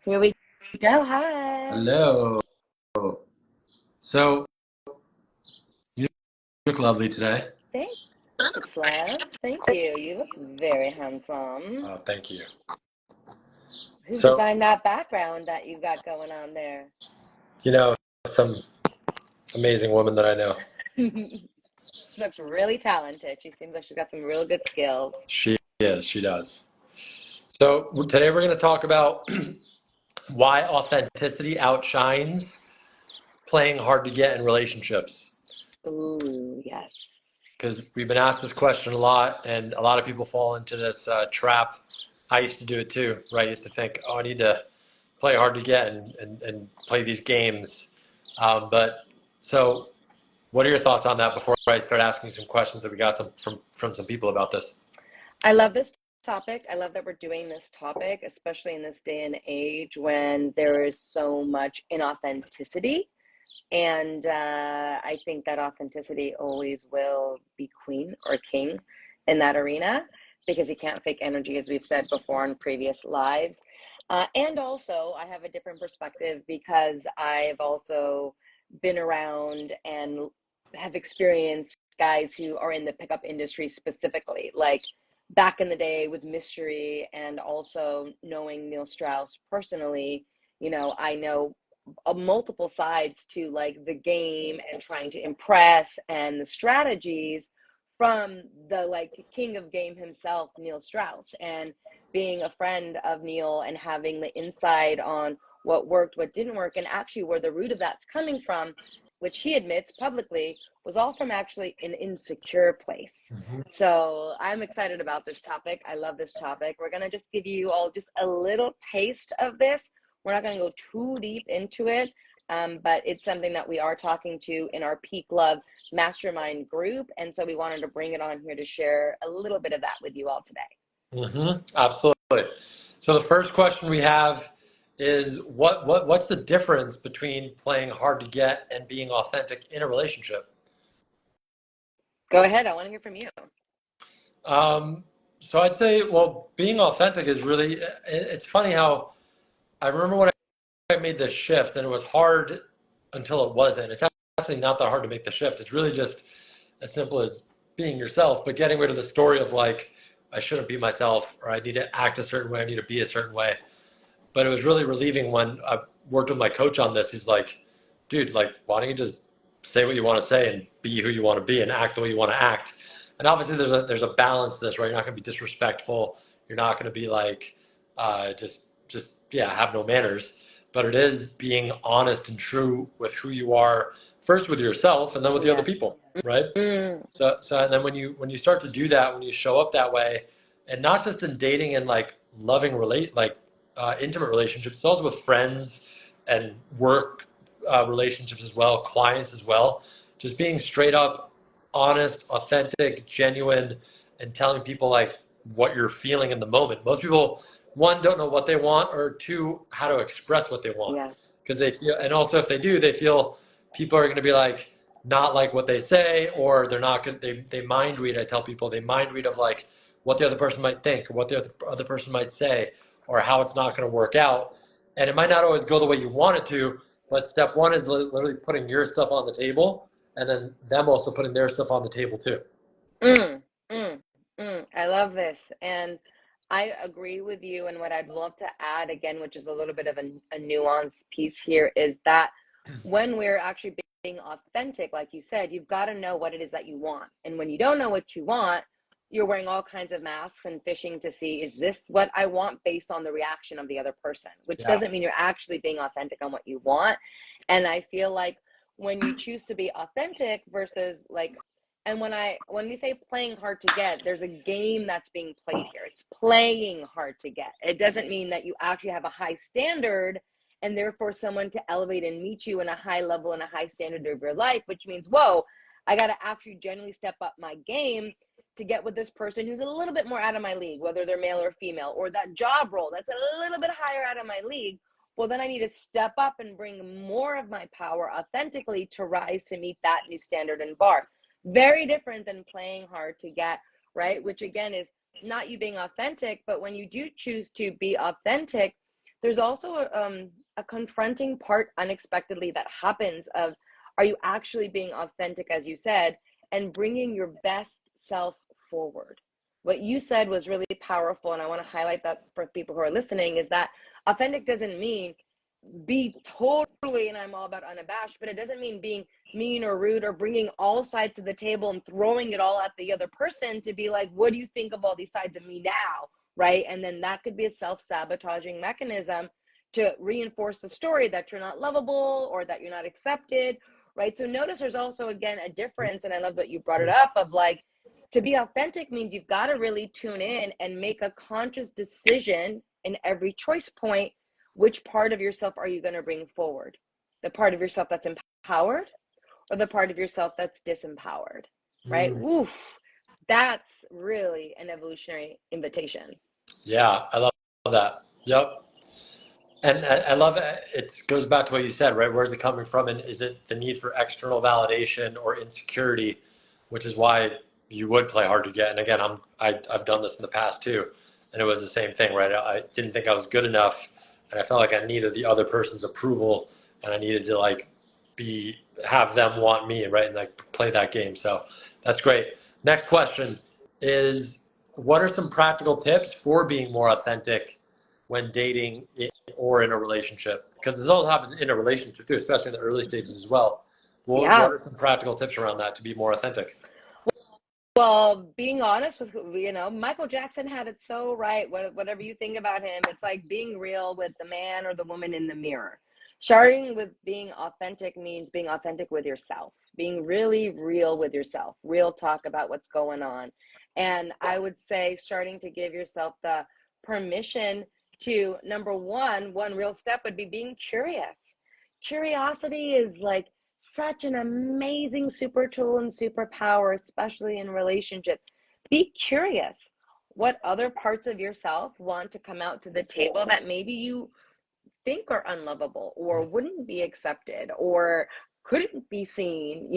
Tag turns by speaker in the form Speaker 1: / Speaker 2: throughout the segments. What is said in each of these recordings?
Speaker 1: Here we go. Hi.
Speaker 2: Hello. So you look lovely today.
Speaker 1: Thanks, love. Thank you. You look very handsome.
Speaker 2: Oh, thank you.
Speaker 1: Who
Speaker 2: So,
Speaker 1: designed that background that you've got going on there?
Speaker 2: you know, some amazing woman that I know.
Speaker 1: She looks really talented. She seems like she's got some real good skills.
Speaker 2: She is, she does. So today we're going to talk about why authenticity outshines playing hard to get in relationships.
Speaker 1: Ooh, yes.
Speaker 2: Because we've been asked this question a lot, and a lot of people fall into this trap. I used to do it too, right? I used to think, oh, I need to play hard to get and play these games. But so what are your thoughts on that before I start asking some questions that we got from some people about this?
Speaker 1: I love this topic. I love that we're doing this topic, especially in this day and age when there is so much inauthenticity. And I think that authenticity always will be queen or king in that arena because you can't fake energy, as we've said before in previous lives. And also, I have a different perspective because I've also been around and have experienced guys who are in the pickup industry specifically, like back in the day with Mystery and also knowing Neil Strauss personally. I know multiple sides to like the game and trying to impress and the strategies from the like king of game himself, Neil Strauss, and being a friend of Neil and having the insight on what worked, what didn't work, and actually where the root of that's coming from, which he admits publicly was all from actually an insecure place.
Speaker 2: Mhm.
Speaker 1: So I'm excited about this topic. I love this topic. We're going to just give you all just a little taste of this. We're not going to go too deep into it, but it's something that we are talking to in our Peak Love Mastermind group. And so we wanted to bring it on here to share a little bit of that with you all today.
Speaker 2: Absolutely. So the first question we have is what's the difference between playing hard to get and being authentic in a relationship?
Speaker 1: Go ahead. I want to hear from you.
Speaker 2: Um, so I'd say, well, being authentic is really, it's funny how I remember when I made this shift and it was hard until it wasn't. It's actually not that hard to make the shift. It's really just as simple as being yourself, but getting rid of the story of like, I shouldn't be myself or I need to act a certain way, I need to be a certain way. But it was really relieving when I worked with my coach on this. He's like, dude, like, why don't you just say what you want to say and be who you want to be and act the way you want to act? And obviously, there's a balance to this, right? You're not going to be disrespectful. You're not going to be like, just yeah, have no manners. But it is being honest and true with who you are, first with yourself, and then with the other
Speaker 1: Yeah.
Speaker 2: people, right?
Speaker 1: Mm,
Speaker 2: So and then when you start to do that, when you show up that way, and not just in dating and like loving intimate relationships, it's also with friends and work relationships as well, clients as well. Just being straight up, honest, authentic, genuine, and telling people like what you're feeling in the moment. Most people, one, don't know what they want, or two, how to express what they want,
Speaker 1: yes.
Speaker 2: because they feel, and also if they do, they feel people are going to be like not like what they say, or they're not good. They mind read. I tell people they mind read of like what the other person might think, or what the other person might say, or how it's not going to work out. And it might not always go the way you want it to, but step one is literally putting your stuff on the table and then them also putting their stuff on the table too.
Speaker 1: Mm, mm, I love this. And I agree with you. And what I'd love to add again, which is a little bit of a nuanced piece here, is that when we're actually being authentic, like you said, you've got to know what it is that you want. And when you don't know what you want, you're wearing all kinds of masks and fishing to see, is this what I want based on the reaction of the other person? Which
Speaker 2: Yeah.
Speaker 1: doesn't mean you're actually being authentic on what you want. And I feel like when you choose to be authentic versus like, and when we say playing hard to get, there's a game that's being played here. It's playing hard to get. It doesn't mean that you actually have a high standard and therefore someone to elevate and meet you in a high level and a high standard of your life, which means, whoa, I got to actually genuinely step up my game to get with this person who's a little bit more out of my league, whether they're male or female, or that job role that's a little bit higher out of my league. Well, then I need to step up and bring more of my power authentically to rise to meet that new standard and bar. Very different than playing hard to get, right? Which again is not you being authentic, but when you do choose to be authentic, there's also a confronting part unexpectedly that happens of, are you actually being authentic, as you said, and bringing your best self forward? What you said was really powerful, and I want to highlight that for people who are listening, is that authentic doesn't mean be totally, and I'm all about unabashed, but it doesn't mean being mean or rude or bringing all sides to the table and throwing it all at the other person to be like, what do you think of all these sides of me now? Right? And then that could be a self-sabotaging mechanism to reinforce the story that you're not lovable or that you're not accepted, right? So notice there's also, again, a difference, and I love that you brought it up, of like, to be authentic means you've got to really tune in and make a conscious decision in every choice point. Which part of yourself are you going to bring forward? The part of yourself that's empowered, or the part of yourself that's disempowered, right?
Speaker 2: Mm.
Speaker 1: Woof. That's really an evolutionary invitation.
Speaker 2: Yeah, I love that. Yep. And I love it. It goes back to what you said, right? Where's it coming from? And is it the need for external validation or insecurity, which is why you would play hard to get? And again, I've done this in the past too, and it was the same thing, right? I didn't think I was good enough, and I felt like I needed the other person's approval, and I needed to like be have them want me, right? And like play that game. So that's great. Next question is, what are some practical tips for being more authentic when dating or in a relationship? Because this all happens in a relationship too, especially in the early stages as well. What
Speaker 1: Yeah.
Speaker 2: are some practical tips around that to be more authentic?
Speaker 1: Well, being honest with, Michael Jackson had it so right. Whatever you think about him, it's like being real with the man or the woman in the mirror. Starting with being authentic means being authentic with yourself, being really real with yourself, real talk about what's going on. And I would say starting to give yourself the permission to, number one real step would be being curious. Curiosity is like such an amazing super tool and superpower, especially in relationship. Be curious. What other parts of yourself want to come out to the table that maybe you think are unlovable or wouldn't be accepted or couldn't be seen,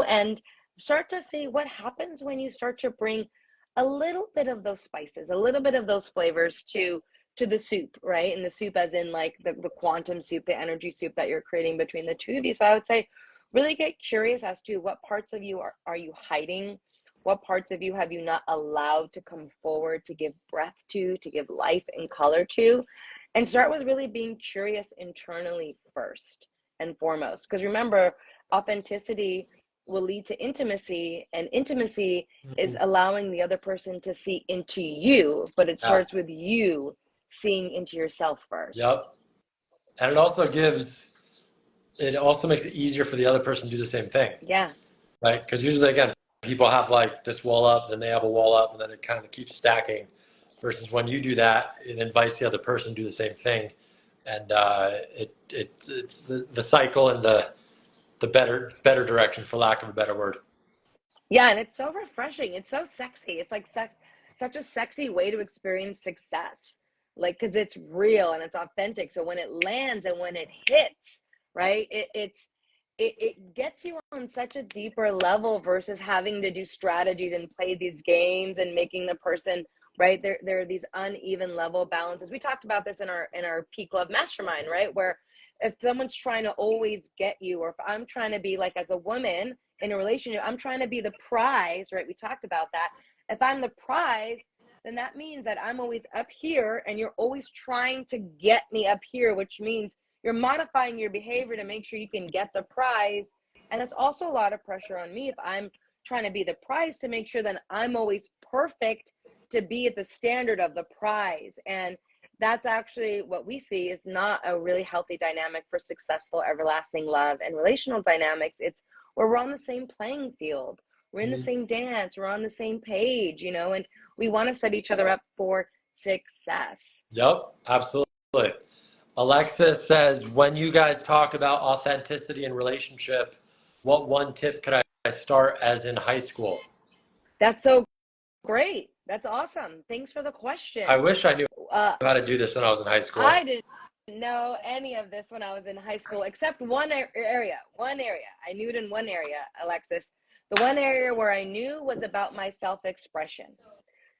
Speaker 1: and start to see what happens when you start to bring a little bit of those spices, a little bit of those flavors to the soup, right? And the soup as in like the quantum soup, the energy soup that you're creating between the two of you. So I would say really get curious as to what parts of you are you hiding, what parts of you have you not allowed to come forward, to give breath to give life and color to, and start with really being curious internally first and foremost. Because remember, authenticity will lead to intimacy, and intimacy is allowing the other person to see into you, but it
Speaker 2: Yeah.
Speaker 1: starts with you seeing into yourself first.
Speaker 2: Yep. And it also makes it easier for the other person to do the same thing,
Speaker 1: Yeah.
Speaker 2: right? Because usually, again, people have like this wall up, then they have a wall up, and then it kind of keeps stacking. Versus when you do that, it invites the other person to do the same thing, and it's the cycle and the better direction, for lack of a better word.
Speaker 1: Yeah, and it's so refreshing. It's so sexy. It's like such a sexy way to experience success. Like, because it's real and it's authentic. So when it lands and when it hits, right, it gets you on such a deeper level versus having to do strategies and play these games and making the person, right, there are these uneven level balances. We talked about this in our Peak Love Mastermind, right, where if someone's trying to always get you, or if I'm trying to be, like, as a woman in a relationship, I'm trying to be the prize, right? We talked about that. If I'm the prize, then that means that I'm always up here and you're always trying to get me up here, which means you're modifying your behavior to make sure you can get the prize. And that's also a lot of pressure on me if I'm trying to be the prize, to make sure that I'm always perfect to be at the standard of the prize. And that's actually what we see is not a really healthy dynamic for successful, everlasting love and relational dynamics. It's where we're on the same playing field. We're in the
Speaker 2: Mhm.
Speaker 1: same dance. We're on the same page, and we want to set each other up for success.
Speaker 2: Yep, absolutely. Alexis says, when you guys talk about authenticity in relationship, what one tip could I start as in high school?
Speaker 1: That's so great. That's awesome. Thanks for the
Speaker 2: I
Speaker 1: question.
Speaker 2: wish I knew
Speaker 1: Uh,
Speaker 2: how to do this when I was in high school.
Speaker 1: I didn't know any of this when I was in high school, except one area. One area. I knew it in one area, Alexis. The one area where I knew was about my self expression.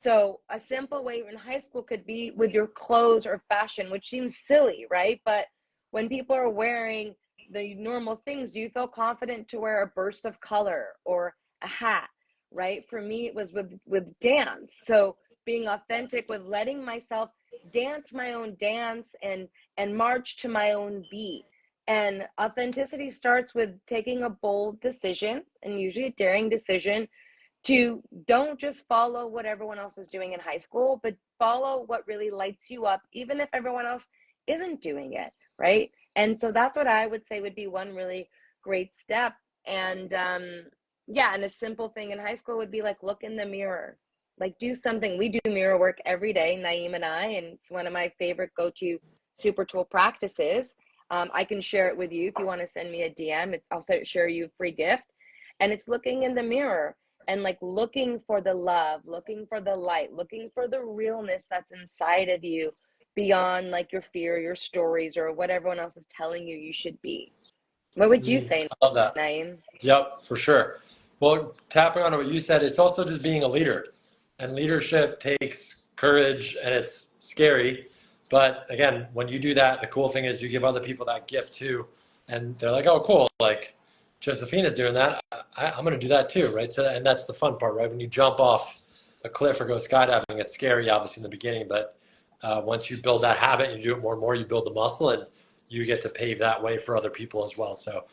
Speaker 1: So a simple way in high school could be with your clothes or fashion, which seems silly, right? But when people are wearing the normal things, do you feel confident to wear a burst of color or a hat, right? For me, it was with dance. So being authentic with letting myself dance my own dance and march to my own beat. And authenticity starts with taking a bold decision, and usually a daring decision, to don't just follow what everyone else is doing in high school, but follow what really lights you up, even if everyone else isn't doing it, right? And so that's what I would say would be one really great step. And yeah, and a simple thing in high school would be like, look in the mirror, like do something. We do mirror work every day, Naeem and I, and it's one of my favorite go-to super tool practices. I can share it with you if you want to send me a DM. I'll share you a free gift. And it's looking in the mirror and like looking for the love, looking for the light, looking for the realness that's inside of you beyond like your fear, your stories, or what everyone else is telling you you should be. What would you say,
Speaker 2: I love that.
Speaker 1: Naeem?
Speaker 2: Yep, for sure. Well, tapping on what you said, it's also just being a leader. And leadership takes courage and it's scary. But again, when you do that, the cool thing is you give other people that gift too. And they're like, oh, cool. Like Josephina's doing that. I'm going to do that too, right? So, and that's the fun part, right? When you jump off a cliff or go skydiving, it's scary, obviously, in the beginning. But once you build that habit and you do it more and more, you build the muscle and you get to pave that way for other people as well. So,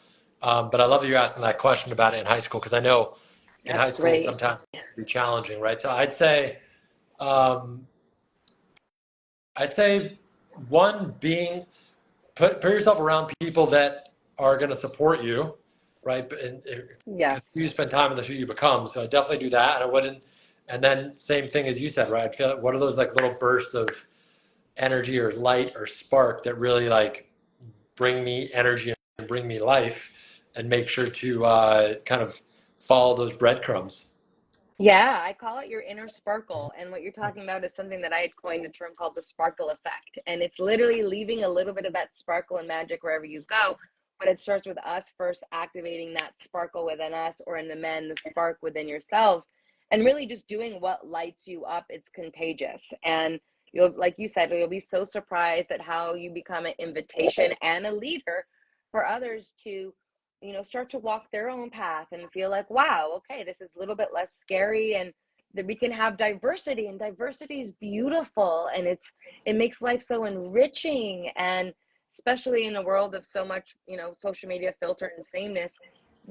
Speaker 2: but I love that you're asking that question about it in high school because I know in high
Speaker 1: That's
Speaker 2: school
Speaker 1: great.
Speaker 2: sometimes it can be challenging, right? So um, I'd say one being put yourself around people that are going to support you, right? Because
Speaker 1: Yes.
Speaker 2: you spend time in the who you become. So I definitely do that, and I wouldn't. And then same thing as you said, right? I feel like what are those like little bursts of energy or light or spark that really like bring me energy and bring me life, and make sure to kind of follow those breadcrumbs.
Speaker 1: Yeah, I call it your inner sparkle. And what you're talking about is something that I had coined a term called the sparkle effect. And it's literally leaving a little bit of that sparkle and magic wherever you go. But it starts with us first activating that sparkle within us, or in the men, the spark within yourselves, and really just doing what lights you up. It's contagious. And you'll, like you said, you'll be so surprised at how you become an invitation and a leader for others to start to walk their own path and feel like, wow, okay, this is a little bit less scary, and that we can have diversity, and diversity is beautiful, and it makes life so enriching. And especially in a world of so much, social media filter and sameness,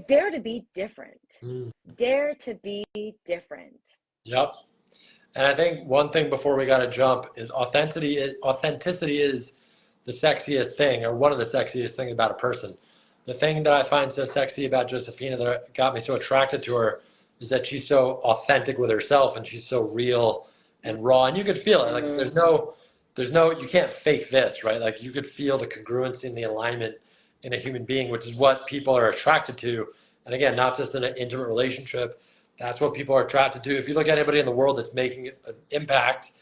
Speaker 1: dare to be different.
Speaker 2: Mm.
Speaker 1: Dare to be different.
Speaker 2: Yep. And I think one thing before we got to jump is authenticity. Authenticity is the sexiest thing, or one of the sexiest things about a person. The thing that I find so sexy about Josephina that got me so attracted to her is that she's so authentic with herself and she's so real and raw, and you could feel it. Like
Speaker 1: Mm-hmm.
Speaker 2: you can't fake this, right? Like you could feel the congruency and the alignment in a human being, which is what people are attracted to. And again, not just in an intimate relationship, that's what people are attracted to. If you look at anybody in the world that's making an impact,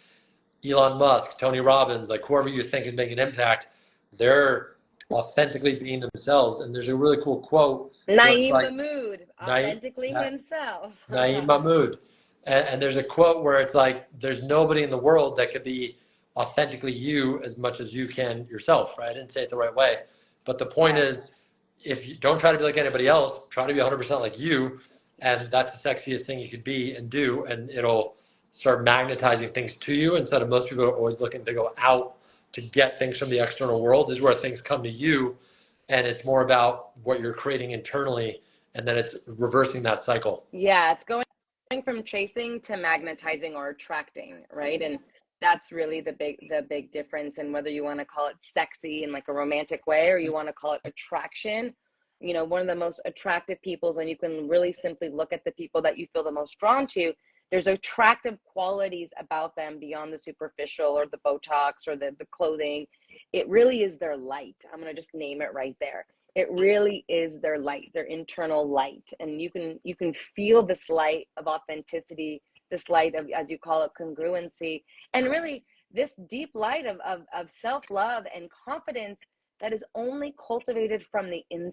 Speaker 2: Elon Musk, Tony Robbins, like whoever you think is making an impact, they're authentically being themselves. And there's a really cool quote where it's
Speaker 1: Naeem
Speaker 2: like,
Speaker 1: Mahmood,
Speaker 2: Naeem,
Speaker 1: authentically himself.
Speaker 2: Naeem Mahmood. And there's a quote where it's like, there's nobody in the world that could be authentically you as much as you can yourself, right? I didn't say it the right way. But the point
Speaker 1: Yes.
Speaker 2: is, if you don't try to be like anybody else, try to be 100% like you. And that's the sexiest thing you could be and do. And it'll start magnetizing things to you instead of most people are always looking to go out to get things from the external world. This is where things come to you. And it's more about what you're creating internally. And then it's reversing that cycle.
Speaker 1: Yeah, it's going from chasing to magnetizing or attracting, right? And that's really the big difference. And whether you want to call it sexy in like a romantic way, or you want to call it attraction, one of the most attractive peoples, and you can really simply look at the people that you feel the most drawn to, there's attractive qualities about them beyond the superficial or the Botox or the clothing. It really is their light. I'm going to just name it right there. It really is their light, their internal light. And you can feel this light of authenticity, this light of, as you call it, congruency, and really this deep light of self-love and confidence that is only cultivated from the inside